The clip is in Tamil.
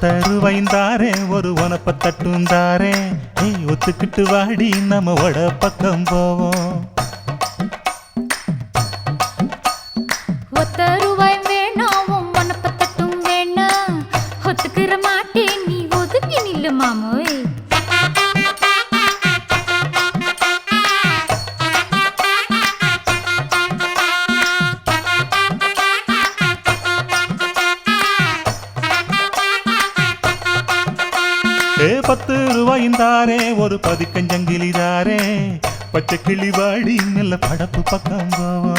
10 ரூபாய்ந்தாரே ஒரு உனப்ப தட்டுந்தாரே ஒத்துக்கிட்டு வாடி நம்ம வட பக்கம் போவோம் 10 ரூபாய் வேணாம் உனப்ப தட்டும் வேணாம் ஒத்துக்கிற மாட்டேன் நீ ஒதுங்கி நில்லு மாமோய் ஏ 10 ரூபாய்ந்தாரே ஒரு பதிக்கஞ்சங்கிலிதாரே பச்சை கிளி வாடி நல்ல படப்பு பக்கம் போவோம்